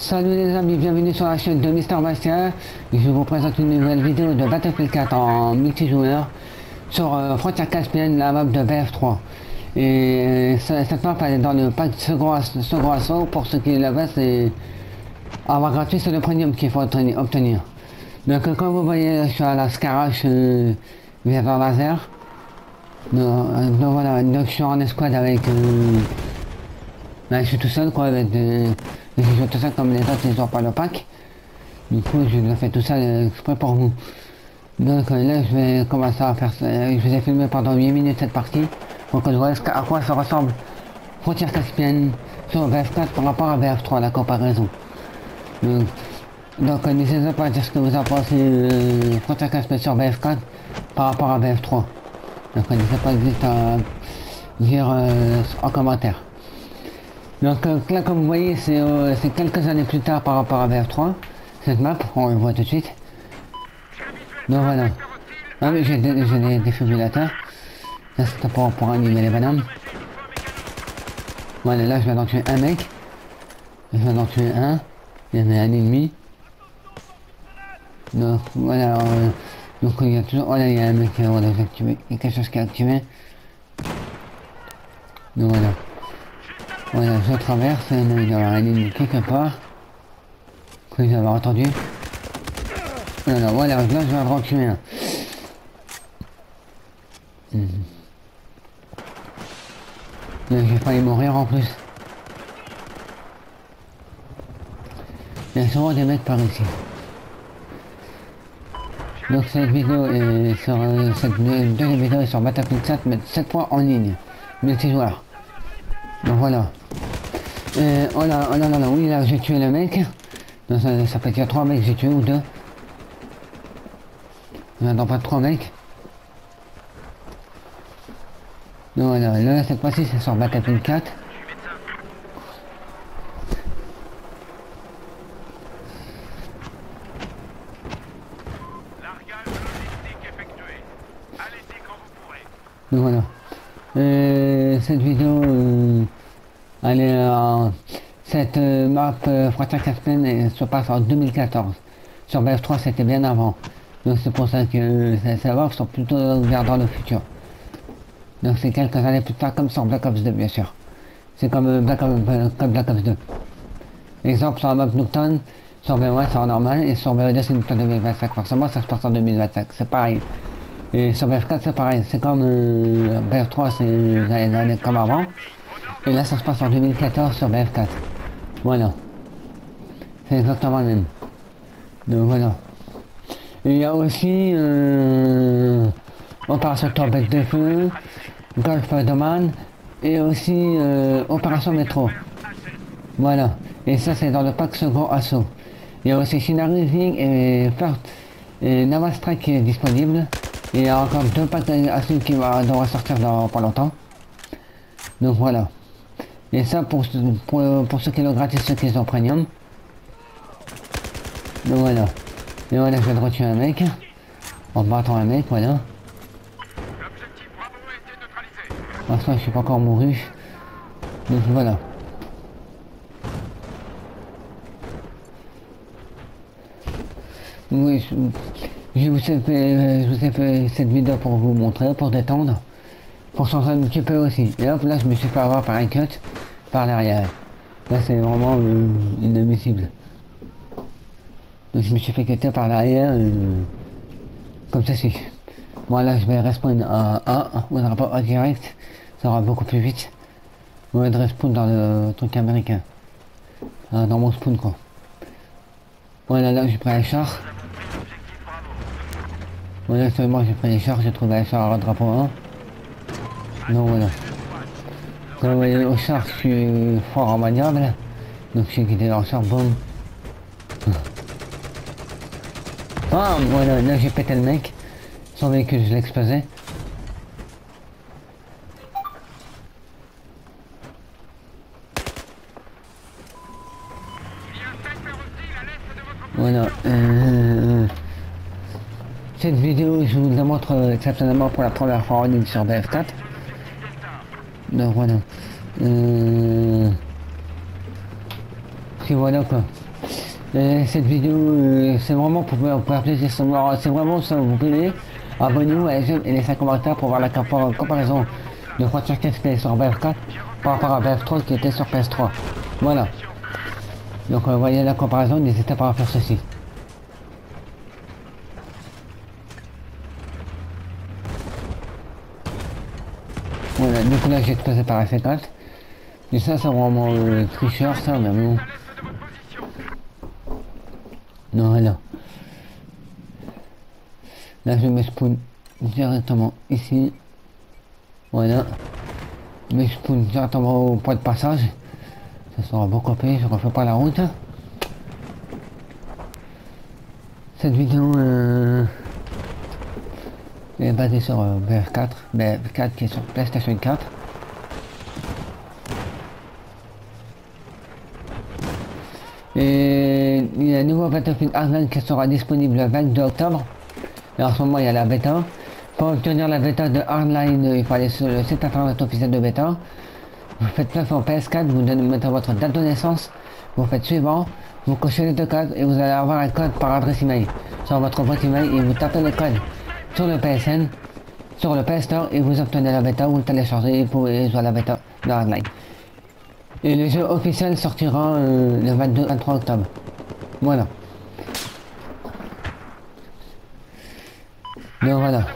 Salut les amis, bienvenue sur la chaîne de Mister Bastien. Je vous présente une nouvelle vidéo de Battlefield 4 en multijoueur sur Frontier Caspienne, la map de BF3. Et cette map elle est dans le pack second assaut. Pour ceux qui le veulent, c'est avoir gratuit, c'est le premium qu'il faut obtenir. Donc comme vous voyez, je suis à la Scarache vers laser. Donc voilà, donc je suis en escouade avec... là, je suis tout seul quoi, avec je joue tout ça comme les autres, ils ont pas le pack. Du coup, je le fais tout ça exprès pour vous. Donc là, je vais commencer à faire ça. Je vous ai filmé pendant 8 minutes cette partie pour que je vois à quoi ça ressemble Frontière Caspienne sur BF4 par rapport à BF3, la comparaison. Donc n'hésitez pas à dire ce que vous en pensez Frontière Caspienne sur BF4 par rapport à BF3. Donc n'hésitez pas à dire en commentaire. Donc là, comme vous voyez, c'est quelques années plus tard par rapport à BF3, cette map, on le voit tout de suite. Donc voilà. Ah oui, j'ai des défibrillateurs. Là, c'était pour animer les bonhommes. Voilà, là, je viens d'en tuer un mec. Je viens d'en tuer un. Il y en a un ennemi. Donc voilà. Donc il y a toujours... Voilà, il y a un mec qui a activé. Il y a quelque chose qui est activé. Donc voilà. Voilà, je traverse, il y aura un ennemi quelque part que vous avez entendu. Voilà, voilà, là je vais en tuer un. Là j'ai failli mourir en plus. Il y a souvent des mecs par ici. Donc cette vidéo est sur cette deuxième vidéo est sur Battlefield 4, mais cette fois en ligne, multijoueur. Donc voilà. Oh là, oui, là j'ai tué le mec. Donc, ça fait qu'il y a 3 mecs que j'ai tué ou 2. Il n'y en a pas 3 mecs. Donc voilà, là cette fois-ci c'est sur Battlefield 4. Donc voilà. Cette vidéo... allez, cette map Frontier Caspienne se passe en 2014. Sur BF3 c'était bien avant. Donc c'est pour ça que ces maps sont plutôt vers dans le futur. Donc c'est quelques années plus tard comme sur Black Ops 2 bien sûr. C'est comme Black Ops 2. Exemple sur la map Nuketown, sur BO1 c'est en normal et sur BO2 c'est Nuketown 2025. Forcément ça se passe en 2025, c'est pareil. Et sur BF4 c'est pareil, c'est comme BF3 c'est comme avant. Et là, ça se passe en 2014 sur BF4. Voilà. C'est exactement le même. Donc voilà. Et il y a aussi Opération Tempête de Feu, Golf Domain et aussi Opération Métro. Voilà. Et ça, c'est dans le pack second assaut. Il y a aussi Shinariving et First et Naval Strike qui est disponible. Et il y a encore 2 packs assaut qui devraient sortir dans pas longtemps. Donc voilà. Et ça pour ceux qui l'ont gratis, ceux qui sont premium. Donc voilà. Et voilà, je viens de retuer un mec. En battant un mec, voilà. Pour l'instant, je suis pas encore mouru. Donc voilà. Oui, je vous ai fait cette vidéo pour vous montrer, pour détendre. Pour changer un petit peu aussi. Et hop, là, je me suis fait avoir par un cut par l'arrière. Là, c'est vraiment inadmissible. Donc, je me suis fait cutter par l'arrière, comme ceci. Moi, là, je vais respawn à A, ou un rapport A direct. Ça ira beaucoup plus vite. Au lieu de respawn dans le truc américain. Dans mon spawn, quoi. Voilà, là, j'ai pris un char. Voilà, seulement j'ai pris les chars, j'ai trouvé un char à drapeau 1. Donc voilà. Comme vous voyez au char, je suis fort en maniable. Donc j'ai quitté leur char, boum. Ah voilà, là j'ai pété le mec. Son véhicule, je l'ai explosé. Voilà. Cette vidéo, je vous la montre exceptionnellement pour la première fois en ligne sur BF4. Donc voilà. Puis voilà quoi. Cette vidéo, c'est vraiment pour vous faire plaisir. C'est vraiment ça, vous plaît. Abonnez-vous, j'aime et laissez un commentaire pour voir la comparaison de Frontier 4 qui est sur BF4 par rapport à BF3 qui était sur PS3. Voilà. Donc, vous voyez la comparaison, n'hésitez pas à faire ceci. Voilà, du coup là j'ai explosé par la C4. Et ça c'est vraiment tricheur ça, mais bon. Non, voilà. Là je me spawn directement ici. Voilà. Je me spawn directement au point de passage. Ça sera beaucoup payé, je refais pas la route. Cette vidéo est basée sur BF4. BF4 qui est sur PlayStation 4. Et il y a un nouveau Battlefield Hardline qui sera disponible le 22 octobre. Et en ce moment il y a la bêta. Pour obtenir la bêta de Hardline, il faut aller sur le site internet officiel de bêta. Vous faites plein en PS4, vous mettez votre date de naissance, vous faites suivant, vous cochez les deux cases et vous allez avoir un code par adresse email sur votre boîte email et vous tapez le code sur le PSN, sur le PS Store et vous obtenez la bêta, vous le téléchargez et vous pouvez jouer à la bêta de Hardline. Et le jeu officiel sortira le 22-23 octobre. Voilà. Donc voilà.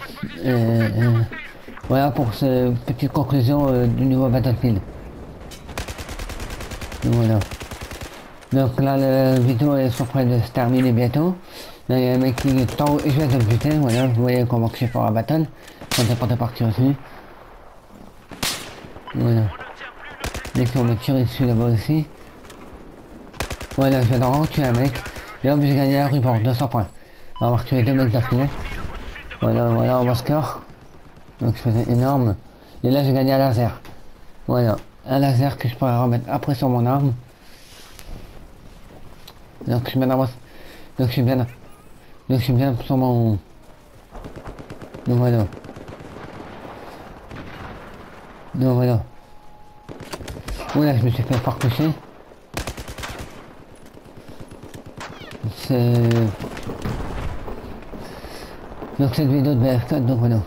Voilà pour cette petite conclusion du nouveau Battlefield. Donc voilà. Donc là la vidéo est sur près de se terminer bientôt. Là il y a un mec qui est en haut et je vais te buter. Voilà, vous voyez comment je fais la battle. Quand t'es pas de partir aussi. Voilà. Dès qu'on me tire dessus là-bas aussi. Voilà, je viens d'en tuer un mec. Et hop, j'ai gagné un report, 200 points. On va avoir tué deux mecs d'affilée. Voilà, voilà, on va score. Donc je faisais énorme. Et là j'ai gagné un laser. Voilà, un laser que je pourrais remettre après sur mon arme. Donc je suis bien avance. Donc je suis bien sur mon. Donc voilà. Donc voilà. Voilà, je me suis fait fort toucher. C'est. Donc cette vidéo de BF4, donc voilà.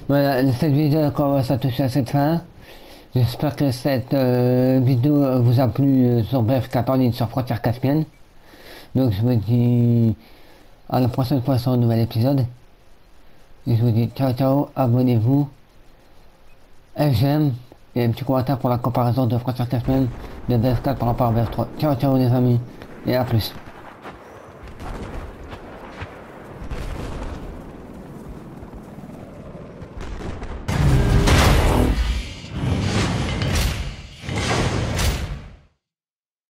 Voilà, cette vidéo commence à toucher à cette fin. J'espère que cette vidéo vous a plu sur BF4 en ligne sur Frontières Caspiennes. Donc je vous dis à la prochaine fois sur un nouvel épisode. Et je vous dis ciao ciao, abonnez-vous, j'aime et un petit commentaire pour la comparaison de Frontières Caspiennes de BF4 par rapport à BF3. Ciao ciao les amis et à plus.